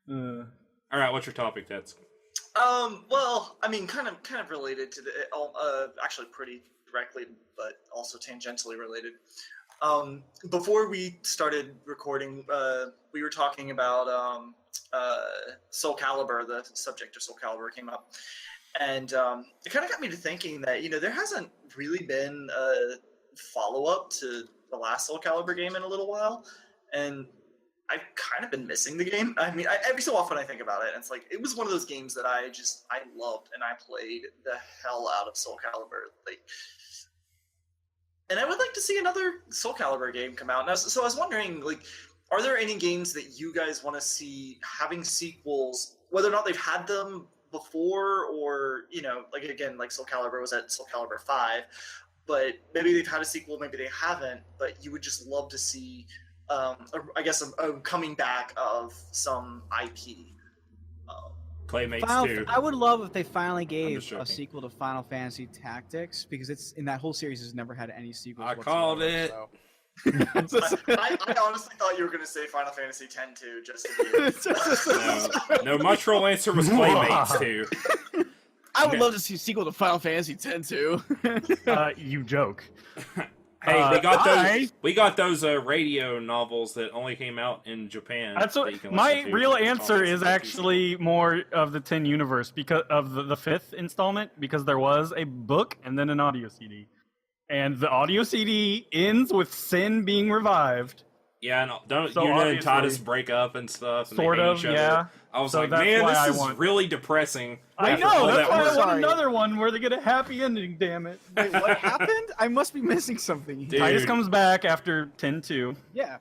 All right, what's your topic, Tats? Well, I mean, kind of related to actually pretty directly, but also tangentially related. Before we started recording, we were talking about Soul Calibur. The subject of Soul Calibur came up, and it kind of got me to thinking that there hasn't really been a follow-up to the last Soul Calibur game in a little while, and I've kind of been missing the game. I mean, every so often I think about it, and it's like it was one of those games that I loved, and I played the hell out of Soul Calibur. And I would like to see another Soul Calibur game come out. Now, so I was wondering, are there any games that you guys want to see having sequels, whether or not they've had them before, or like Soul Calibur was at Soul Calibur 5, but maybe they've had a sequel, maybe they haven't, but you would just love to see. I guess a coming back of some IP. Playmates 2. I would love if they finally gave a sequel to Final Fantasy Tactics, because it's in that whole series has never had any sequels. I called it. So. I honestly thought you were going to say Final Fantasy X too, just No, my troll answer was Playmates 2. I would love to see a sequel to Final Fantasy X too. You joke. Hey, we got those radio novels that only came out in Japan. That's what my real answer is. Actually, more of the 10 universe because of the 5th installment, because there was a book and then an audio CD, and the audio CD ends with Sin being revived. Yeah, no, don't Yuna and Titus break up and stuff? And sort of, yeah. I was like, man, this is really depressing. I know, that's why I want another one where they get a happy ending, damn it. Wait, what happened? I must be missing something. Titus comes back after 10-2. Yeah.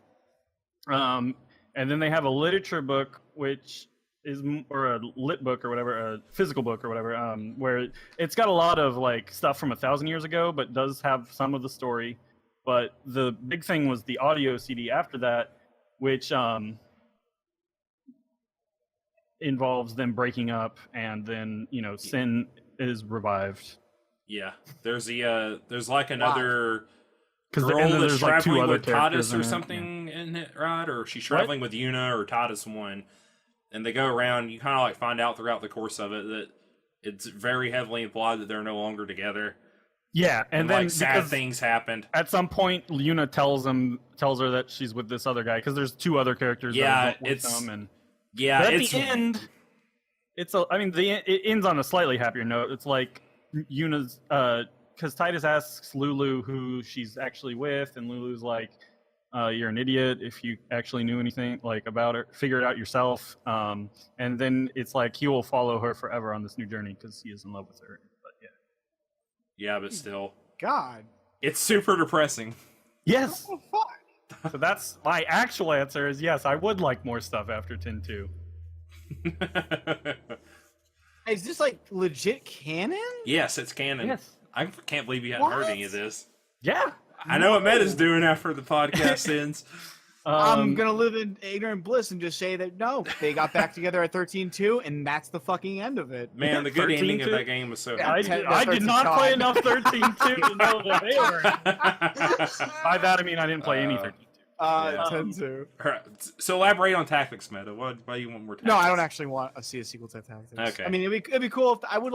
And then they have a literature book, which is, or a lit book or whatever, a physical book or whatever, where it's got a lot of stuff from 1,000 years ago, but does have some of the story. But the big thing was the audio CD after that, which involves them breaking up, and then Sin is revived. Yeah, there's another because girl that's traveling with Titus or something in it, right? Or she's traveling with Yuna, or Titus won, and they go around. You kind of find out throughout the course of it that it's very heavily implied that they're no longer together. Yeah, and then sad things happened. At some point, Yuna tells her that she's with this other guy, because there's 2 other characters. Yeah, but at the end, it ends on a slightly happier note. It's like Yuna's, because Titus asks Lulu who she's actually with, and Lulu's like, "You're an idiot if you actually knew anything about her. Figure it out yourself." And then it's like he will follow her forever on this new journey because he is in love with her. Yeah, but still. God. It's super depressing. Yes. So that's my actual answer is yes, I would like more stuff after 10-2. Is this legit canon? Yes, it's canon. Yes. I can't believe you hadn't heard any of this. Yeah. I know what Meta's doing after the podcast ends. I'm going to live in ignorant bliss and just say that no, they got back together at 13-2, and that's the fucking end of it. Man, the good ending of that game was so I did not play enough 13-2 to know that they were. By that I mean I didn't play any 13-2. 10-2. Right. So elaborate on Tactics, Meta. Why do you want more Tactics? No, I don't actually want to see a sequel to Tactics. Okay. I mean, it'd be cool if I would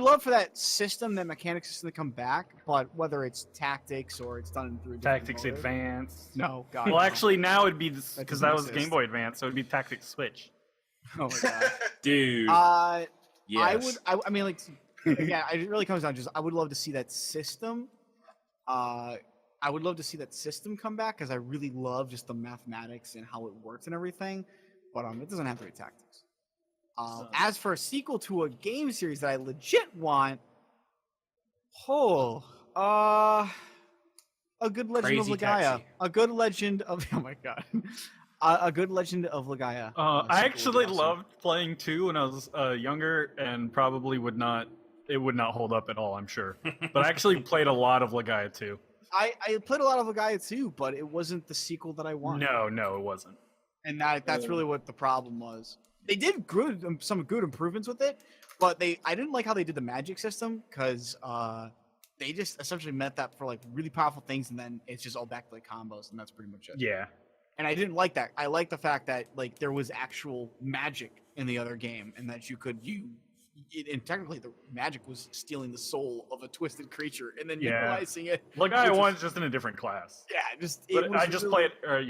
love for that system, that mechanic system, to come back. But whether it's Tactics or it's done through Tactics Advance. No, God. Well, no. actually, now it'd be because that was exist. Game Boy Advance, so it'd be Tactics Switch. Oh my God, dude. Yes. I mean, yeah, it really comes down to just I would love to see that system. I would love to see that system come back because I really love just the mathematics and how it works and everything. But it doesn't have to be Tactics. As for a sequel to a game series that I legit want, a good Legend Crazy of Legaia. Taxi. A good Legend of oh my God. A good Legend of Legaia. I actually loved playing 2 when I was younger, and probably would not hold up at all, I'm sure. But I actually played a lot of Legaia 2. I played a lot of Legaia too, but it wasn't the sequel that I wanted. No, it wasn't. And that's really what the problem was. They did some good improvements with it, but I didn't like how they did the magic system, because they just essentially meant that for really powerful things, and then it's just all back to combos, and that's pretty much it. Yeah. And I didn't like that. I like the fact that like there was actual magic in the other game, and that you could and technically the magic was stealing the soul of a twisted creature and then utilizing it. Legaia 1's just in a different class. Yeah, I just played. I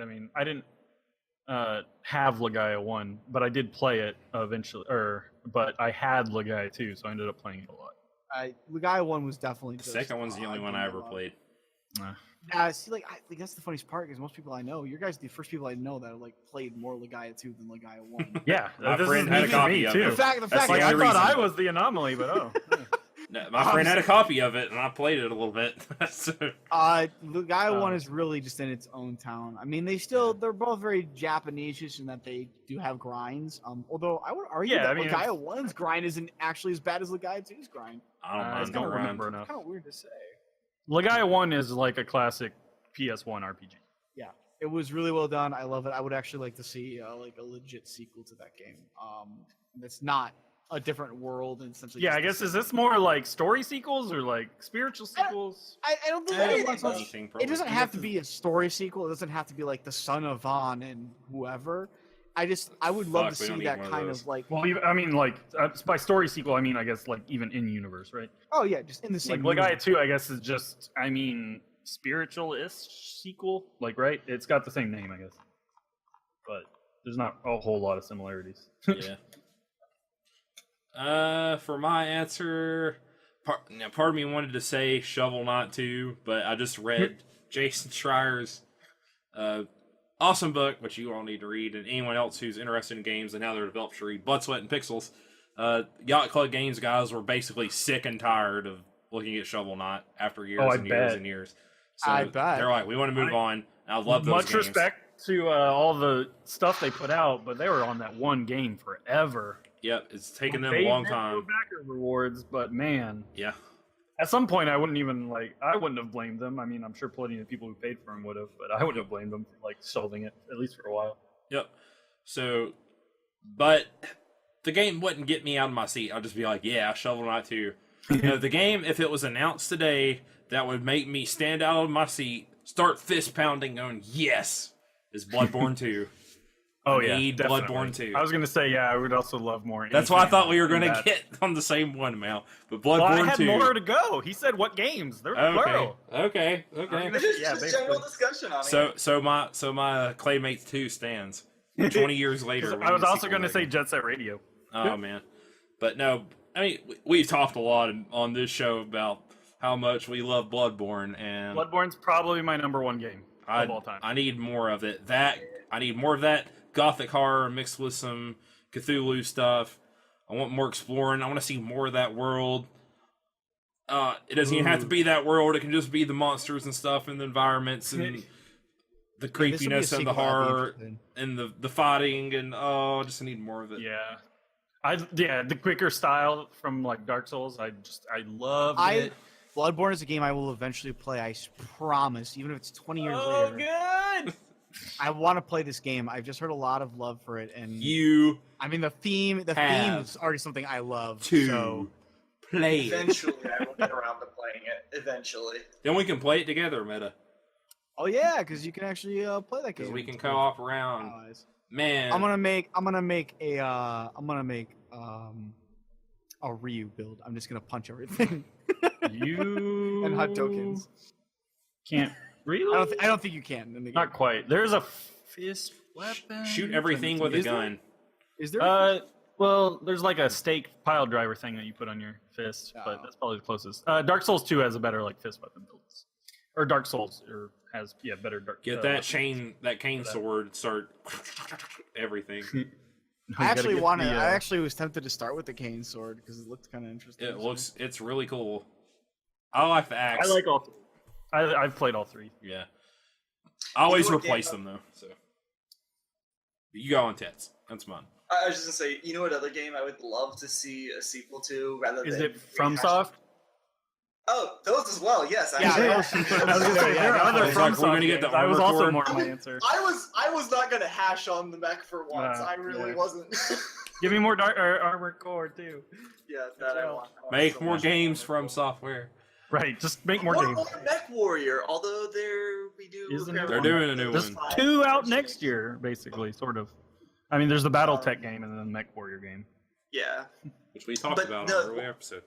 mean, I didn't have Legaia 1, but I did play it eventually. But I had Legaia 2, so I ended up playing it a lot. Legaia 1 was definitely The second one's the only one I ever played. See, that's the funniest part, because most people I know, you guys are the first people I know that have like played more Legaia 2 than Legaia 1. Yeah, my this friend is had a copy me of too. it. The fact Like, I thought I reason. was the anomaly, but No, my friend had a copy of it, and I played it a little bit. So, Legaia 1 is really just in its own town. I mean, they're both very Japanese in that they do have grinds. Although I would argue that Legaia 1's grind isn't actually as bad as Legaia 2's grind. I don't remember enough. Kind of weird to say. Legaia 1 is like a classic PS1 RPG. Yeah, it was really well done. I love it. I would actually like to see like a legit sequel to that game. That's not a different world and essentially. Yeah, I guess is this more like story sequels or like spiritual sequels? I don't think it doesn't have to be a story sequel. It doesn't have to be like the Son of Vaughn and whoever. I would love to see that kind of like. Well, I mean, like by story sequel, I mean I guess like even in universe, right? Oh yeah, just in the same. Like Legaia 2, I guess is just spiritual-ish sequel, like, right? It's got the same name, I guess, but there's not a whole lot of similarities. For my answer, part of me wanted to say Shovel Knight 2, but I just read Jason Schreier's awesome book, which you all need to read, and anyone else who's interested in games and how they're developed should read Blood, Sweat, and Pixels. Yacht Club Games guys were basically sick and tired of looking at Shovel Knight after years and years and years. So I bet. They're like, we want to move on. I love those Much games. respect to all the stuff they put out, but they were on that one game forever. Yep, it's taken them a long time. Backer rewards, but man, yeah. At some point, I wouldn't have blamed them. I mean, I'm sure plenty of people who paid for them would have, but I wouldn't have blamed them for like shelving it at least for a while. Yep. So, but the game wouldn't get me out of my seat. I'll just be like, yeah, Shovel Knight 2. The game, if it was announced today, that would make me stand out of my seat, start fist pounding, going, yes, is Bloodborne 2. Oh, Need Bloodborne 2. I was going to say, I would also love more. That's why I thought we were going to get on the same one, Mal. But Bloodborne 2. I had more to go. He said what games. They're plural. Okay. This is just general discussion on it. So my Claymates 2 stands. 20 years later. I was also going to say Jet Set Radio. Oh, man. But no, I mean, we've talked a lot on this show about how much we love Bloodborne, and Bloodborne's probably my number one game of all time. I need more of it. I need more of that gothic horror mixed with some Cthulhu stuff. I want more exploring. I want to see more of that world. It doesn't even have to be that world. It can just be the monsters and stuff and the environments and the creepiness and the horror and the fighting and I just need more of it. The quicker style from like Dark Souls. I love it. Bloodborne is a game I will eventually play. I promise, even if it's 20 years later. Oh, good. I want to play this game. I've just heard a lot of love for it, and the theme is already something I love. So play eventually, I will get around to playing it. Eventually, then we can play it together, Meta. Oh yeah, because you can actually play that game. Because we can co-op around. Allies. Man, I'm gonna make a Ryu build. I'm just gonna punch everything. You and hunt tokens. Can't really? I don't think you can. In the game. Not quite. There's a fist weapon. Shoot everything with a gun. Is there? Well, there's like a stake pile driver thing that you put on your fist, but that's probably the closest. Dark Souls 2 has a better like fist weapon builds, or Dark Souls has better dark. Get that cane sword. Start everything. I actually was tempted to start with the cane sword because it looked kind of interesting. It's really cool. I like the axe. I like all. I've played all three. Yeah. I always replace them though. So you go on Tets. That's mine. I was just gonna say, you know what other game I would love to see a sequel to rather than. Is it FromSoft? Oh, those as well. Yes. Yeah, I was gonna say there are other FromSoft games. I was also more my answer. I was not gonna hash on the mech for once. I really wasn't. Give me more Armored Core too. Yeah, that I want. Make more games from software. Right, just make more More games. Mech Warrior, although they're doing a new There's one. 2 out next year, basically, sort of. I mean, there's the BattleTech game and then the Mech Warrior game. Yeah. Which we talked about on an earlier episode.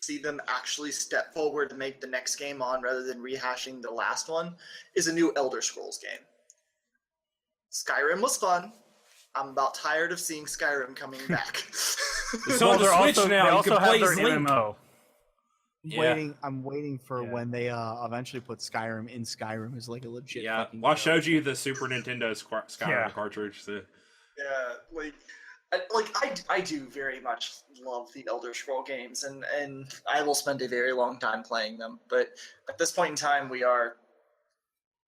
See them actually step forward to make the next game on rather than rehashing the last one is a new Elder Scrolls game. Skyrim was fun. I'm about tired of seeing Skyrim coming back. It's on the Switch now. You can play their Link. MMO. I'm waiting for when they eventually put Skyrim in Skyrim as like a legit. Yeah, well, I showed you the Super Nintendo Skyrim cartridge. So. Yeah, I do very much love the Elder Scroll games, and I will spend a very long time playing them. But at this point in time, we are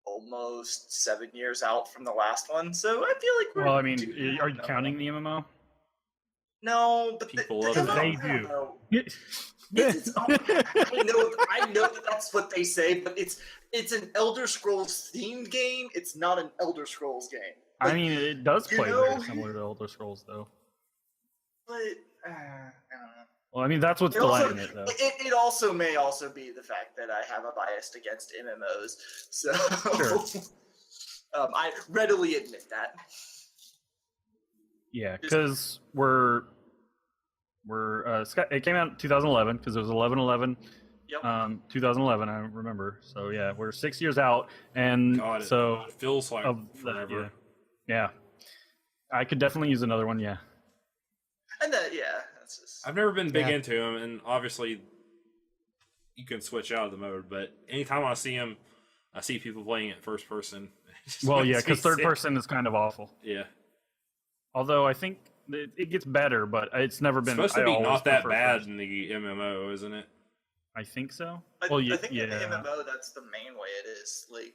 almost 7 years out from the last one, so I feel like we're. Well, I mean, are you counting the MMO? No, but people love that. They do. I know that that's what they say, but it's an Elder Scrolls themed game. It's not an Elder Scrolls game. I mean, it does play very similar to Elder Scrolls, though. But I don't know. Well, I mean, that's what's delighting it, though. It also may be the fact that I have a bias against MMOs, so Sure. I readily admit that. Yeah, because it came out in 2011 because it was 11/11. Yep. 2011, I remember. So yeah, we're 6 years out, and God, so it feels like forever. Yeah, I could definitely use another one. Yeah. And that's just. I've never been big into them, and obviously, you can switch out of the mode. But anytime I see them, I see people playing it first person. Well, yeah, because third person is kind of awful. Yeah. Although I think it gets better, but it's never been. It's supposed to be not that bad in the MMO, isn't it? I think so. I think in the MMO, that's the main way it is. Like,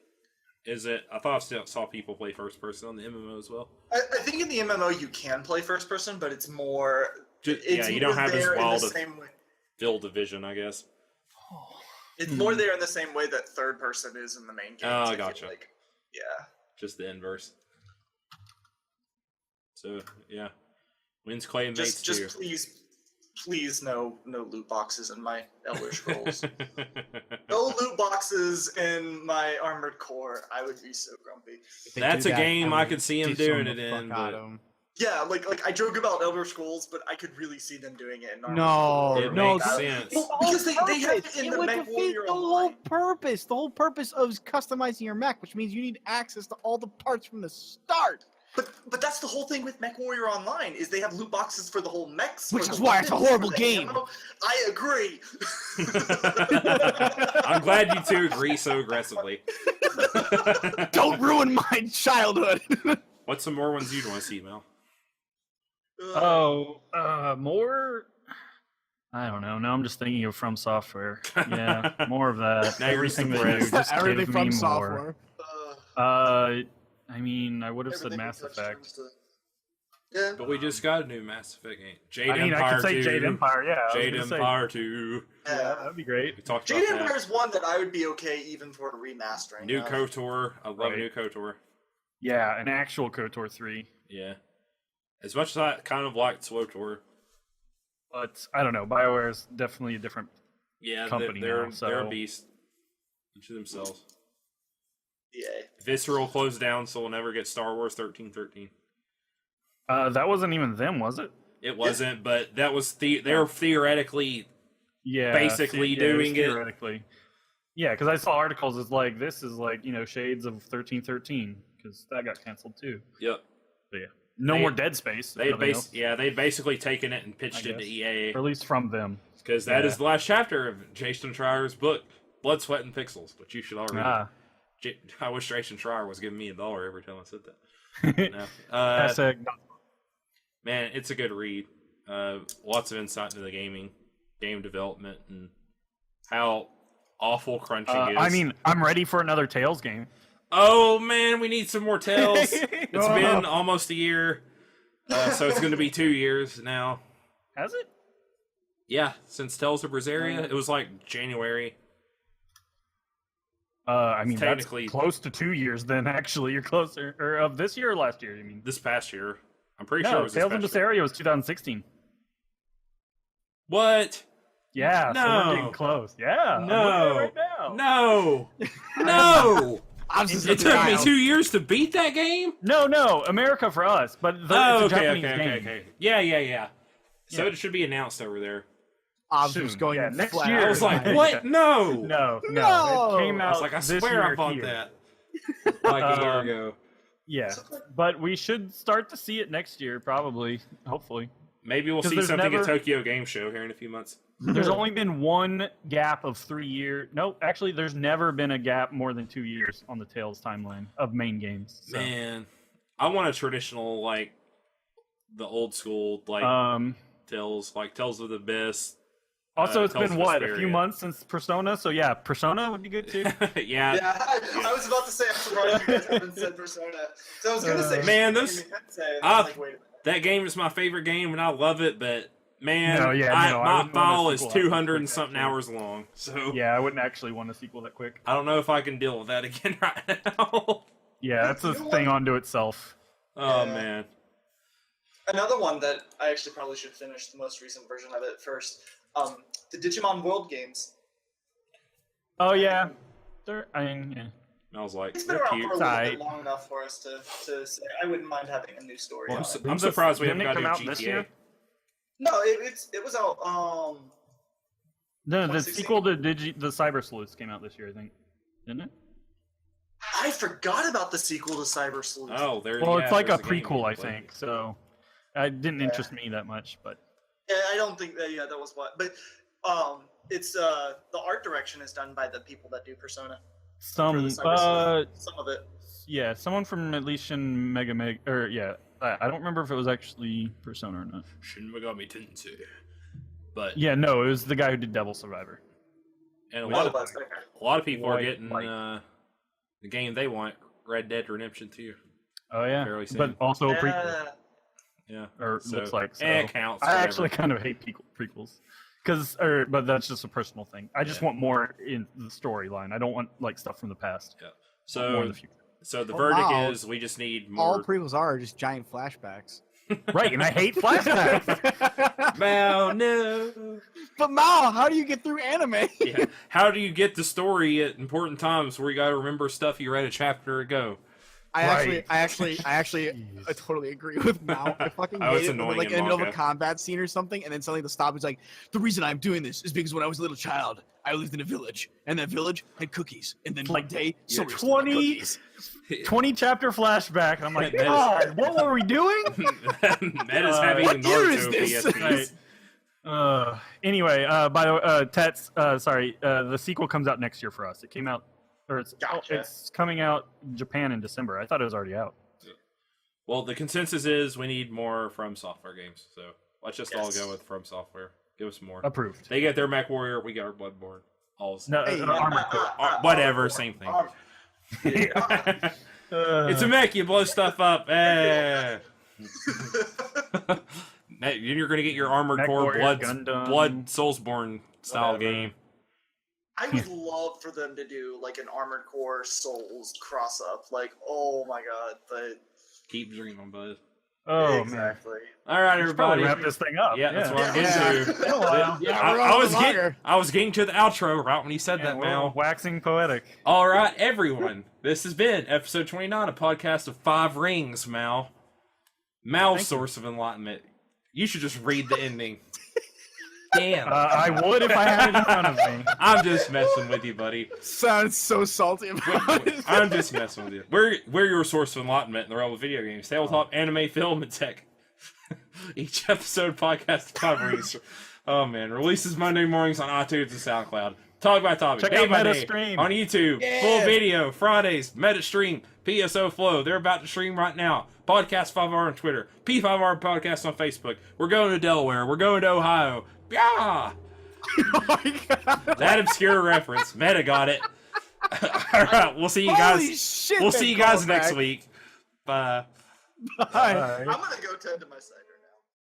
is it? I thought I saw people play first person on the MMO as well. I think in the MMO you can play first person, but it's more. You don't have as wild a field division, I guess. It's more there in the same way that third person is in the main game. Oh, gotcha. Just the inverse. So yeah, wins Clay and Mates too. Please, no loot boxes in my Elder Scrolls. No loot boxes in my Armored Core. I would be so grumpy. That's a game I could see him doing it in. Yeah, like I joke about Elder Scrolls, but I could really see them doing it in Armored Core. It makes sense. Well, because they have it in the Mech Warrior Online. The whole purpose of customizing your mech, which means you need access to all the parts from the start. But that's the whole thing with Mech Warrior Online is they have loot boxes for the whole mechs. Which is why it's a horrible game. I agree. I'm glad you two agree so aggressively. Don't ruin my childhood. What's some more ones you'd want to see, Mel? More? I don't know. Now I'm just thinking of From Software. Yeah, more of that. Everything they do, just everything give from me software. More. I mean, I would have said Mass Effect. Yeah. But we just got a new Mass Effect game. Jade Empire I could say 2. Jade Empire, yeah. Jade Empire 2. Yeah, that'd be great. We talked Jade about Empire is one that I would be okay even for remastering. New KOTOR. I love New KOTOR. Yeah, an actual KOTOR 3. Yeah. As much as I kind of liked SWTOR. But, I don't know, BioWare's definitely a different company they're now. They're a beast. Each of themselves. Yeah. Visceral closed down, so we'll never get Star Wars 1313. That wasn't even them, was it? It wasn't, but that was they're theoretically basically doing it. Theoretically. Yeah, because I saw articles it's like this is like, shades of 1313 because that got canceled too. Yep. But yeah. No more Dead Space. They'd basically taken it and pitched it to EA. Or at least from them. Because that is the last chapter of Jason Schreier's book, Blood, Sweat, and Pixels, which you should all read. I wish Jason Schreier was giving me $1 every time I said that. No. Man, it's a good read. Lots of insight into the game development, and how awful crunching is. I mean, I'm ready for another Tales game. Oh man, we need some more Tales. It's been almost a year, so it's going to be 2 years now. Has it? Yeah, since Tales of Berseria, it was like January. I mean, technically that's close to 2 years. Then actually, you're closer. Or of this year or last year? You mean this past year? I'm pretty sure it was Tales of Berseria was 2016. What? Yeah, No. so we're getting close. Yeah. I'm No. looking at it right now. No. No. It took me 2 years to beat that game? No, America for us, but it's a Japanese game. Okay. Yeah. So it should be announced over there. Oz was going next flat year. out. I was like, what? No. No. No. It came out I was like, I this swear year I bought here. that like a year ago. Yeah, but we should start to see it next year, probably, hopefully. Maybe we'll see something at Tokyo Game Show here in a few months. There's only been one gap of 3 years. No, actually, there's never been a gap more than 2 years on the Tales timeline of main games. So. Man, I want a traditional, like, the old school, like, Tales of the Abyss. Also, it's Tales been, of a Vesperia. few months since Persona, so yeah, Persona would be good too. Yeah. I was about to say, I'm surprised you guys haven't said Persona. So I was going to say, man, like, wait a minute. That game is my favorite game, and I love it, but, man, I my wouldn't want a file is sequel 200 and quick, something actually. hours long. So Yeah, I wouldn't actually want a sequel that quick. I don't know if I can deal with that again right now. Yeah, that's a thing unto itself. Oh, man. Another one that I actually probably should finish the most recent version of it first. The Digimon World games. Oh, yeah. Yeah. I was like, It's been they're around cute. for a little bit long enough for us to say I wouldn't mind having a new story. Well, on it. I'm surprised we Didn't haven't it got come a new out this GTA. year? No, it was out. No, the 2016? sequel to the Cyber Sleuths came out this year, I think. Didn't it? I forgot about the sequel to Cyber Sleuth. Oh, there. Well, yeah, it's like a there's game prequel, you I can play. think. So it didn't interest me that much, but Yeah, I don't think that. Yeah, that was what. But it's the art direction is done by the people that do Persona. some Cyber Sleuth. Some of it. yeah, someone from Elysian Mega or yeah, I don't remember if it was actually Persona or not. Shin Megami Tensei. But Yeah, no, it was the guy who did Devil Survivor. and a Oh, lot that's okay. of people are White getting light. the game they want, Red Dead Redemption 2. Oh yeah, Fairly soon. but also a prequel, Yeah. Yeah. or So, looks like so. it counts. I whatever. actually kind of hate prequels, but that's just a personal thing. I just want more in the storyline. I don't want like stuff from the past. Yeah. I want more So in the future. so the Well, verdict now, is we just need All more. prequels are just giant flashbacks. Right, and I hate flashbacks. Wow, no. But Mao, how do you get through anime? Yeah. How do you get the story at important times where you got to remember stuff you read a chapter ago? I totally agree with Mao. I fucking Oh, it's hate it when annoying we're like in in the middle of a manga. combat scene or something, and then suddenly the stop is like, the reason I'm doing this is because when I was a little child, I lived in a village, and that village had cookies, and then one day, someone stole my 20 cookies. 20 chapter flashback. I'm like, That is- God, what were we doing? That is having what year is Naruto this? PSPs. Anyway, by the way, Tets, the sequel comes out next year for us. It came out, or Gotcha. it's coming out in Japan in December. I thought it was already out. Well, the consensus is we need more From Software games, so let's just all Yes. go with From Software. Give us more. Approved. They get their Mech Warrior, we got our Bloodborne. All No, Hey, Armored Core. whatever, same thing. It's a mech, you blow stuff up. You're gonna get your Armored Mech Core Warrior, Blood Gundam. Soulsborne style Whatever. game. I would love for them to do like an Armored Core Souls cross up. Like, oh my god, but Keep dreaming, bud. Oh man, exactly. All right, we should probably everybody. wrap this thing up. Yeah, that's what I'm Yeah. getting to. Been a while. Yeah, we're on longer. I was getting to the outro right when he said Yeah, that, we're Mal. waxing poetic. All right, everyone. This has been episode 29, a podcast of 5 rings, Mal. Mal's source of enlightenment. You should just read the ending. Damn. I would if I had it in front of me. I'm just messing with you, buddy. Sounds so salty about it. I'm just messing with you. We're your source of enlightenment in the realm of video games, tabletop, anime, film, and tech. Each episode podcast of 5 rings. Oh man, releases Monday mornings on iTunes and SoundCloud. Talk by topic, Check day out by Meta day, Stream. on YouTube. Yeah. Full video Fridays. Meta Stream, PSO Flow. They're about to stream right now. Podcast 5R on Twitter. P5R Podcast on Facebook. We're going to Delaware. We're going to Ohio. Yeah. Oh my god. That obscure reference. Meta got it. All right, we'll see you guys. Holy shit, We'll that see you guys callback. next week. Bye. Bye. I'm gonna go tend to my site.